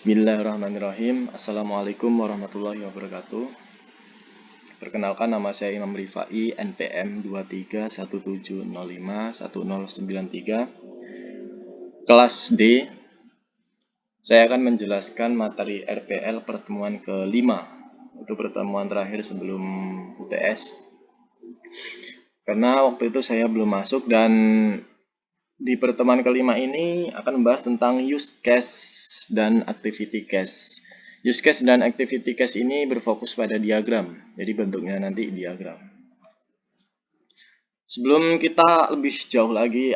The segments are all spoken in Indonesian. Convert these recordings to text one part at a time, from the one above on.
Bismillahirrahmanirrahim. Assalamualaikum warahmatullahi wabarakatuh. Perkenalkan, nama saya Imam Rifai, NPM 2317051093, kelas D. Saya akan menjelaskan materi RPL pertemuan kelima. Itu pertemuan terakhir sebelum UTS. Karena waktu itu saya belum masuk, dan di pertemuan kelima ini akan membahas tentang use case dan activity case. Use case dan activity case ini berfokus pada diagram, jadi bentuknya nanti diagram. Sebelum kita lebih jauh lagi,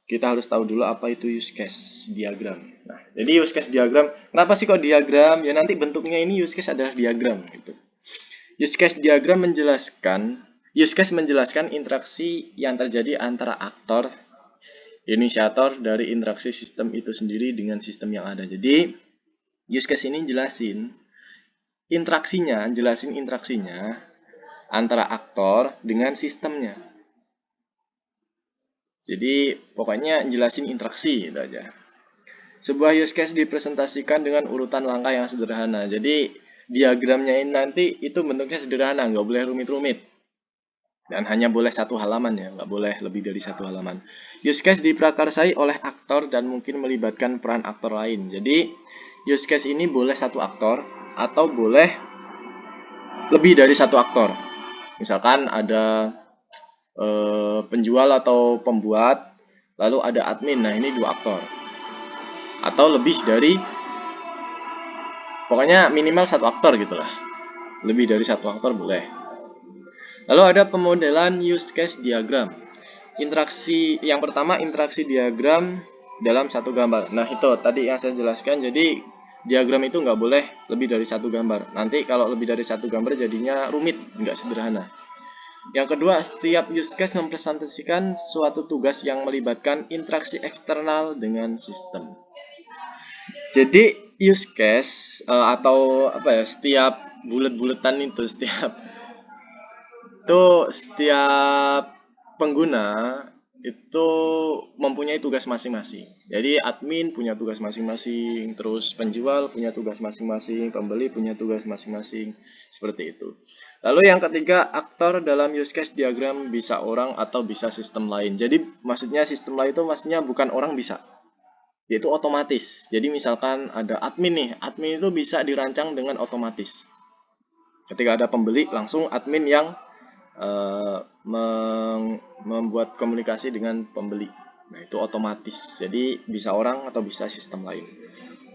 kita harus tahu dulu apa itu use case diagram. Nah, jadi use case diagram, kenapa sih kok diagram? Ya nanti bentuknya ini use case adalah diagram gitu. Use case menjelaskan interaksi yang terjadi antara aktor, inisiator dari interaksi sistem itu sendiri dengan sistem yang ada. Jadi use case ini jelasin interaksinya antara aktor dengan sistemnya. Jadi pokoknya jelasin interaksi itu aja. Sebuah use case dipresentasikan dengan urutan langkah yang sederhana. Jadi diagramnya ini nanti itu bentuknya sederhana, nggak boleh rumit-rumit. Dan hanya boleh satu halaman ya, nggak boleh lebih dari satu halaman. Use case diprakarsai oleh aktor dan mungkin melibatkan peran aktor lain. Jadi use case ini boleh satu aktor atau boleh lebih dari satu aktor. Misalkan ada penjual atau pembuat, lalu ada admin. Nah, ini dua aktor. Atau lebih dari, pokoknya minimal satu aktor gitulah. Lebih dari satu aktor boleh. Lalu ada pemodelan use case diagram. Interaksi yang pertama, interaksi diagram dalam satu gambar. Nah, itu tadi yang saya jelaskan. Jadi diagram itu nggak boleh lebih dari satu gambar. Nanti kalau lebih dari satu gambar jadinya rumit, nggak sederhana. Yang kedua, setiap use case mempresentasikan suatu tugas yang melibatkan interaksi eksternal dengan sistem. Jadi use case atau apa ya, setiap bulet-buletan itu, setiap pengguna itu mempunyai tugas masing-masing. Jadi admin punya tugas masing-masing, terus penjual punya tugas masing-masing, pembeli punya tugas masing-masing, seperti itu. Lalu yang ketiga, aktor dalam use case diagram bisa orang atau bisa sistem lain. Jadi maksudnya sistem lain itu maksudnya bukan orang bisa, yaitu otomatis. Jadi misalkan ada admin nih, admin itu bisa dirancang dengan otomatis. Ketika ada pembeli, langsung admin yang membuat komunikasi dengan pembeli. Nah, itu otomatis. Jadi bisa orang atau bisa sistem lain.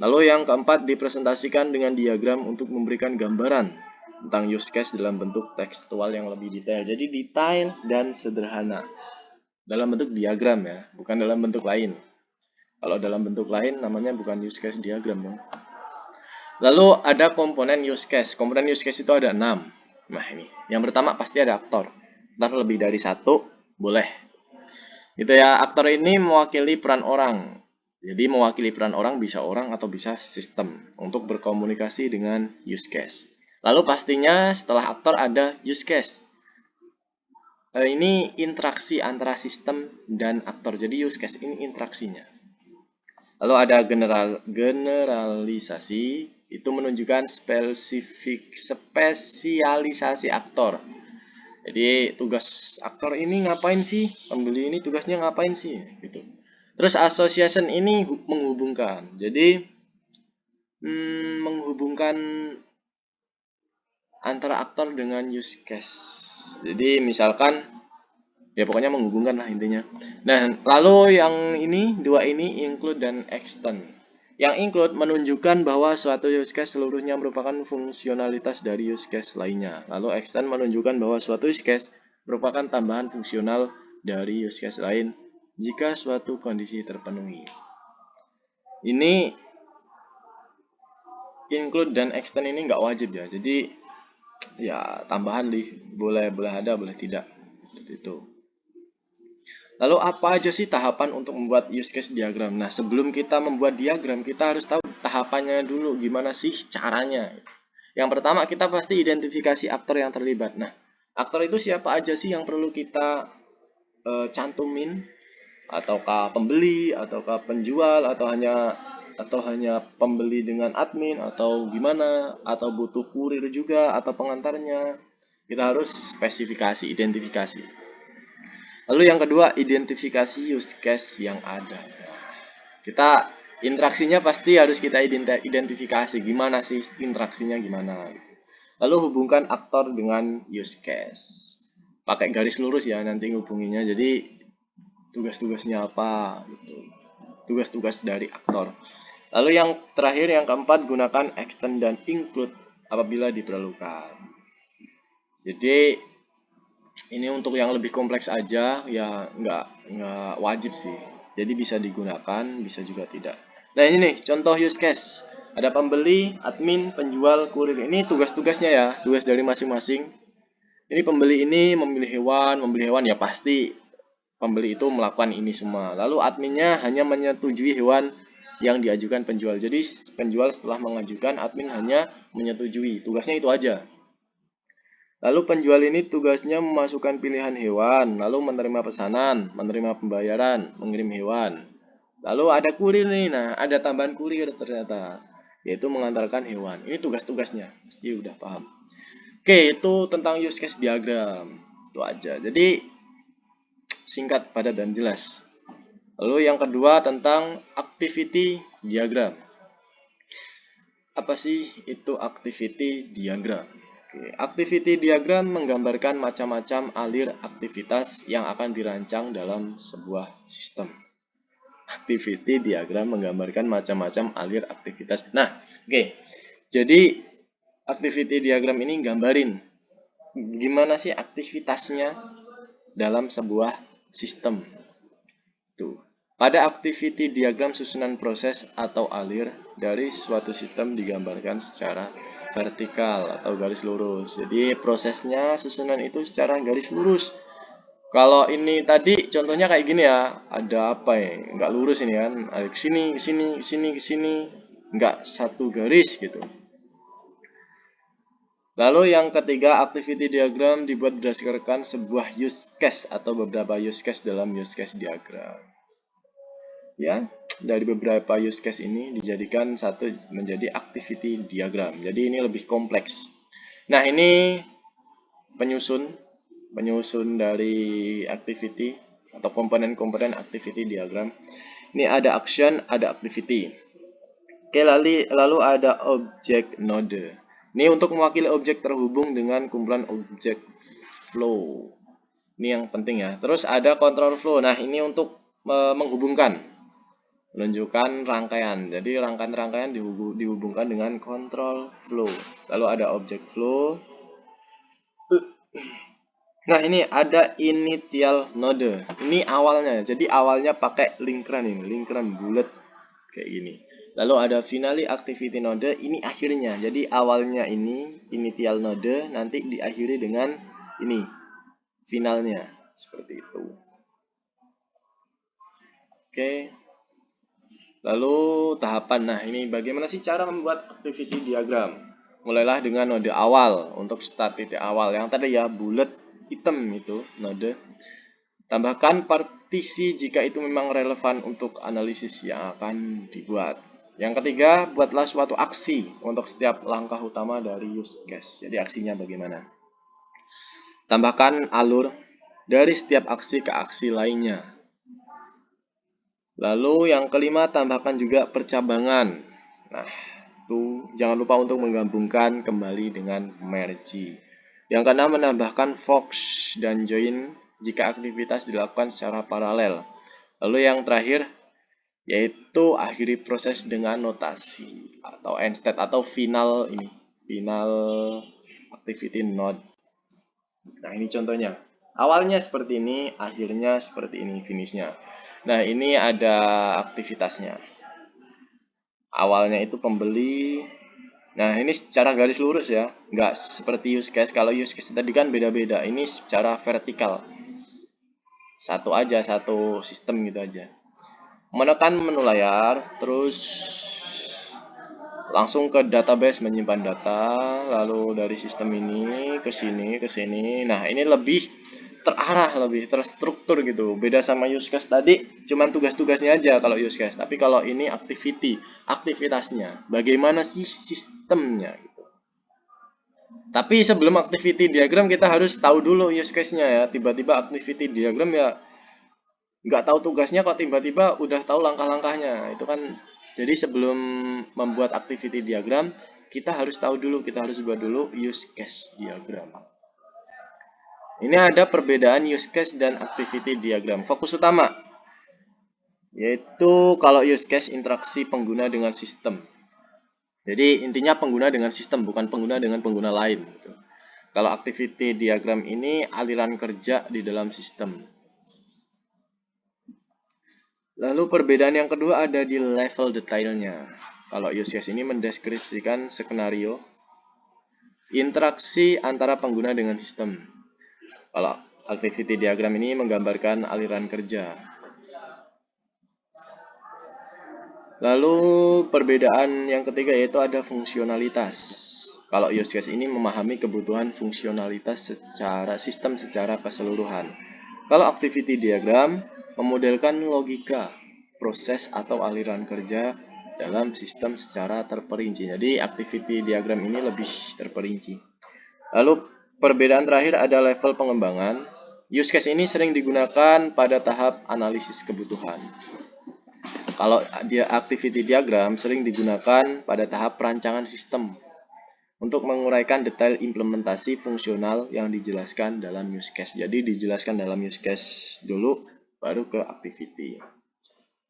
Lalu yang keempat, dipresentasikan dengan diagram untuk memberikan gambaran tentang use case dalam bentuk tekstual yang lebih detail. Jadi detail dan sederhana. Dalam bentuk diagram ya, bukan dalam bentuk lain. Kalau dalam bentuk lain namanya bukan use case diagram dong. Lalu ada komponen use case. Komponen use case itu ada 6. Nah, ini yang pertama pasti ada aktor. Ntar lebih dari satu boleh. Gitu ya, aktor ini mewakili peran orang. Jadi mewakili peran orang bisa orang atau bisa sistem untuk berkomunikasi dengan use case. Lalu pastinya setelah aktor ada use case. Ini interaksi antara sistem dan aktor. Jadi use case ini interaksinya. Lalu ada generalisasi. Itu menunjukkan spesialisasi aktor. Jadi tugas aktor ini ngapain sih? Pembeli ini tugasnya ngapain sih? Gitu. Terus association ini menghubungkan. Jadi menghubungkan antara aktor dengan use case. Jadi misalkan ya pokoknya menghubungkan lah intinya. Nah, lalu yang ini dua ini include dan extend. Yang include menunjukkan bahwa suatu use case seluruhnya merupakan fungsionalitas dari use case lainnya. Lalu extend menunjukkan bahwa suatu use case merupakan tambahan fungsional dari use case lain jika suatu kondisi terpenuhi. Ini include dan extend ini nggak wajib ya. Jadi ya tambahan boleh ada, boleh tidak. Seperti itu. Lalu apa aja sih tahapan untuk membuat use case diagram? Nah, sebelum kita membuat diagram, kita harus tahu tahapannya dulu, gimana sih caranya. Yang pertama, kita pasti identifikasi aktor yang terlibat. Nah, aktor itu siapa aja sih yang perlu kita cantumin? Ataukah pembeli, ataukah penjual, atau hanya atau hanya pembeli dengan admin atau gimana, atau butuh kurir juga atau pengantarnya. Kita harus spesifikasi, identifikasi. Lalu yang kedua, identifikasi use case yang ada. Kita interaksinya pasti harus kita identifikasi, gimana sih interaksinya gimana. Lalu hubungkan aktor dengan use case. Pakai garis lurus ya nanti hubunginya. Jadi tugas-tugasnya apa gitu. Tugas-tugas dari aktor. Lalu yang terakhir, yang keempat, gunakan extend dan include apabila diperlukan. Jadi ini untuk yang lebih kompleks aja ya, nggak wajib sih. Jadi bisa digunakan, bisa juga tidak. Nah ini nih contoh use case. Ada pembeli, admin, penjual, kurir. Ini tugas-tugasnya ya, tugas dari masing-masing. Ini pembeli ini membeli hewan ya pasti pembeli itu melakukan ini semua. Lalu adminnya hanya menyetujui hewan yang diajukan penjual. Jadi penjual setelah mengajukan, admin hanya menyetujui. Tugasnya itu aja. Lalu penjual ini tugasnya memasukkan pilihan hewan, lalu menerima pesanan, menerima pembayaran, mengirim hewan. Lalu ada kurir nih, nah ada tambahan kurir ternyata, yaitu mengantarkan hewan. Ini tugas-tugasnya, pasti udah paham. Oke, itu tentang use case diagram. Itu aja. Jadi singkat, padat, dan jelas. Lalu yang kedua tentang activity diagram. Apa sih itu activity diagram? Activity diagram menggambarkan macam-macam alir aktivitas yang akan dirancang dalam sebuah sistem. Activity diagram menggambarkan macam-macam alir aktivitas. Nah, oke. Jadi activity diagram ini gambarin gimana sih aktivitasnya dalam sebuah sistem. Tuh. Pada activity diagram, susunan proses atau alir dari suatu sistem digambarkan secara vertikal atau garis lurus. Jadi prosesnya, susunan itu secara garis lurus. Kalau ini tadi contohnya kayak gini ya, ada apa ya? Nggak lurus ini kan, ada kesini, kesini, kesini, kesini, nggak satu garis gitu. Lalu yang ketiga, activity diagram dibuat berdasarkan sebuah use case atau beberapa use case dalam use case diagram. Ya, dari beberapa use case ini dijadikan satu menjadi activity diagram. Jadi ini lebih kompleks. Nah, ini penyusun dari activity atau komponen-komponen activity diagram. Ini ada action, ada activity. Oke, lalu ada object node. Ini untuk mewakili objek terhubung dengan kumpulan objek flow. Ini yang penting ya. Terus ada control flow. Nah, ini untuk menghubungkan, menunjukkan rangkaian. Jadi rangkaian-rangkaian dihubungkan dengan control flow. Lalu ada object flow. Nah, ini ada initial node. Ini awalnya. Jadi awalnya pakai lingkaran ini, lingkaran bulat kayak gini. Lalu ada finally activity node, ini akhirnya. Jadi awalnya ini initial node, nanti diakhiri dengan ini finalnya. Seperti itu. Oke. Lalu tahapan. Nah, ini bagaimana sih cara membuat activity diagram? Mulailah dengan node awal untuk start titik awal. Yang tadi ya bulat hitam itu node. Tambahkan partisi jika itu memang relevan untuk analisis yang akan dibuat. Yang ketiga, buatlah suatu aksi untuk setiap langkah utama dari use case. Jadi aksinya bagaimana? Tambahkan alur dari setiap aksi ke aksi lainnya. Lalu yang kelima, tambahkan juga percabangan. Nah, itu jangan lupa untuk menggabungkan kembali dengan merge. Yang keenam, menambahkan fork dan join jika aktivitas dilakukan secara paralel. Lalu yang terakhir, yaitu akhiri proses dengan notasi atau end state atau final activity node. Nah, ini contohnya. Awalnya seperti ini, akhirnya seperti ini, finishnya. Nah, ini ada aktivitasnya. Awalnya itu pembeli. Nah, ini secara garis lurus ya. Nggak seperti use case. Kalau use case tadi kan beda-beda. Ini secara vertikal. Satu aja, satu sistem gitu aja. Menekan menu layar, terus langsung ke database menyimpan data. Lalu dari sistem ini ke sini, ke sini. Nah, ini lebih terarah, lebih terstruktur gitu. Beda sama use case tadi, cuman tugas-tugasnya aja kalau use case. Tapi kalau ini activity, aktivitasnya. Bagaimana sih sistemnya gitu. Tapi sebelum activity diagram kita harus tahu dulu use case-nya ya. Tiba-tiba activity diagram ya nggak tahu tugasnya kok tiba-tiba udah tahu langkah-langkahnya. Itu kan jadi sebelum membuat activity diagram kita harus tahu dulu, kita harus buat dulu use case diagram. Ini ada perbedaan use case dan activity diagram. Fokus utama yaitu kalau use case interaksi pengguna dengan sistem. Jadi intinya pengguna dengan sistem, bukan pengguna dengan pengguna lain. Gitu. Kalau activity diagram ini aliran kerja di dalam sistem. Lalu perbedaan yang kedua ada di level detailnya. Kalau use case ini mendeskripsikan skenario interaksi antara pengguna dengan sistem. Kalau activity diagram ini menggambarkan aliran kerja. Lalu perbedaan yang ketiga yaitu ada fungsionalitas. Kalau use case ini memahami kebutuhan fungsionalitas secara sistem secara keseluruhan. Kalau activity diagram memodelkan logika, proses atau aliran kerja dalam sistem secara terperinci. Jadi activity diagram ini lebih terperinci. Lalu perbedaan terakhir ada level pengembangan. Use case ini sering digunakan pada tahap analisis kebutuhan. Kalau dia activity diagram sering digunakan pada tahap perancangan sistem untuk menguraikan detail implementasi fungsional yang dijelaskan dalam use case. Jadi dijelaskan dalam use case dulu, baru ke activity.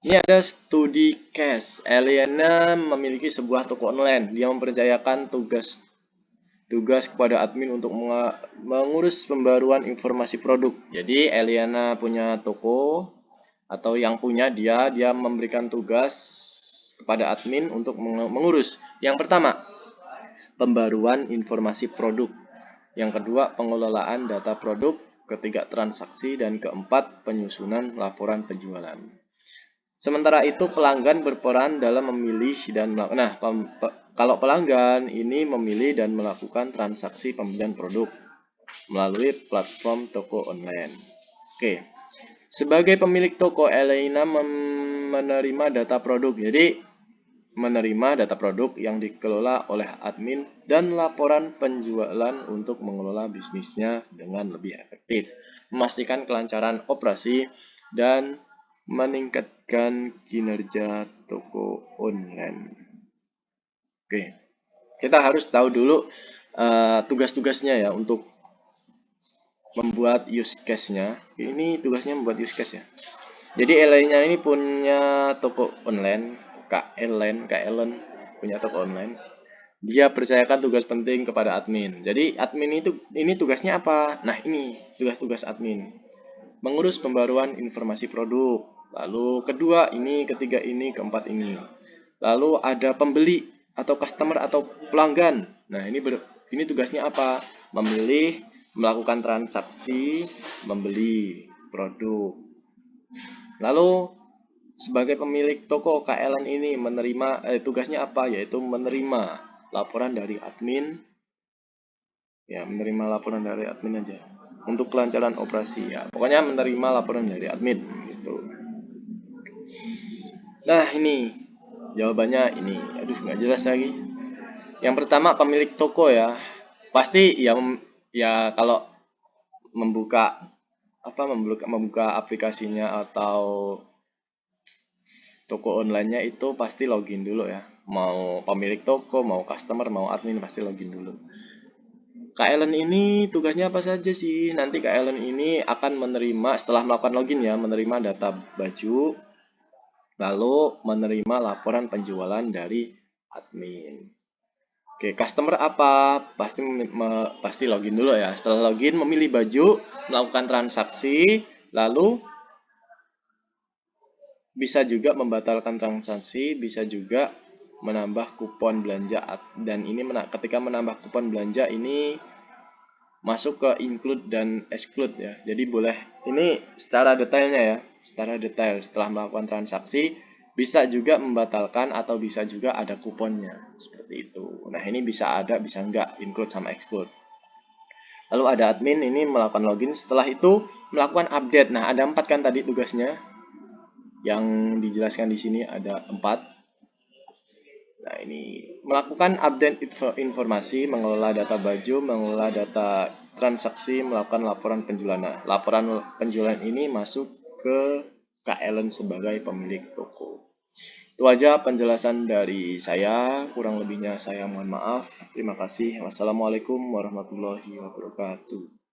Ini ada studi case. Eliana memiliki sebuah toko online. Dia mempercayakan tugas kepada admin untuk mengurus pembaruan informasi produk. Jadi Eliana punya toko atau yang punya dia memberikan tugas kepada admin untuk mengurus. Yang pertama, pembaruan informasi produk. Yang kedua, pengelolaan data produk. Ketiga, transaksi. Dan keempat, penyusunan laporan penjualan. Sementara itu, pelanggan berperan dalam memilih dan melakukan. Kalau pelanggan ini memilih dan melakukan transaksi pembelian produk melalui platform toko online. Oke. Sebagai pemilik toko, Elena menerima data produk. Jadi, menerima data produk yang dikelola oleh admin dan laporan penjualan untuk mengelola bisnisnya dengan lebih efektif, memastikan kelancaran operasi, dan meningkatkan kinerja toko online. Oke, kita harus tahu dulu tugas-tugasnya ya untuk membuat use case-nya. Ini tugasnya membuat use case ya. Jadi Ellen-nya ini punya toko online, Kak Ellen punya toko online. Dia percayakan tugas penting kepada admin. Jadi admin ini tugasnya apa? Nah, ini tugas-tugas admin. Mengurus pembaruan informasi produk. Lalu kedua ini, ketiga ini, keempat ini. Lalu ada pembeli atau customer atau pelanggan. Nah, ini tugasnya apa? Memilih, melakukan transaksi, membeli produk. Lalu sebagai pemilik toko, KLN ini tugasnya apa? Yaitu menerima laporan dari admin. Ya, menerima laporan dari admin aja. Untuk kelancaran operasi ya. Pokoknya menerima laporan dari admin gitu. Nah, ini jawabannya ini. Aduh, nggak jelas lagi. Yang pertama pemilik toko ya. Pasti ya kalau membuka aplikasinya atau toko online-nya itu pasti login dulu ya. Mau pemilik toko, mau customer, mau admin pasti login dulu. Kak Ellen ini tugasnya apa saja sih? Nanti Kak Ellen ini akan menerima setelah melakukan login ya, menerima data baju, lalu menerima laporan penjualan dari admin. Oke, customer apa? Pasti login dulu ya. Setelah login, memilih baju, melakukan transaksi, lalu bisa juga membatalkan transaksi, bisa juga menambah kupon belanja. Dan ini ketika menambah kupon belanja ini masuk ke include dan exclude ya. Jadi boleh, ini secara detailnya ya, secara detail setelah melakukan transaksi bisa juga membatalkan atau bisa juga ada kuponnya seperti itu. Nah, ini bisa ada, bisa enggak, include sama exclude. Lalu ada admin ini melakukan login, setelah itu melakukan update. Nah, ada 4 kan tadi tugasnya. Yang dijelaskan di sini ada 4. Nah, ini melakukan update informasi, mengelola data baju, mengelola data transaksi, melakukan laporan penjualan. Nah, laporan penjualan ini masuk ke Kak Ellen sebagai pemilik toko. Itu aja penjelasan dari saya, kurang lebihnya saya mohon maaf. Terima kasih. Wassalamualaikum warahmatullahi wabarakatuh.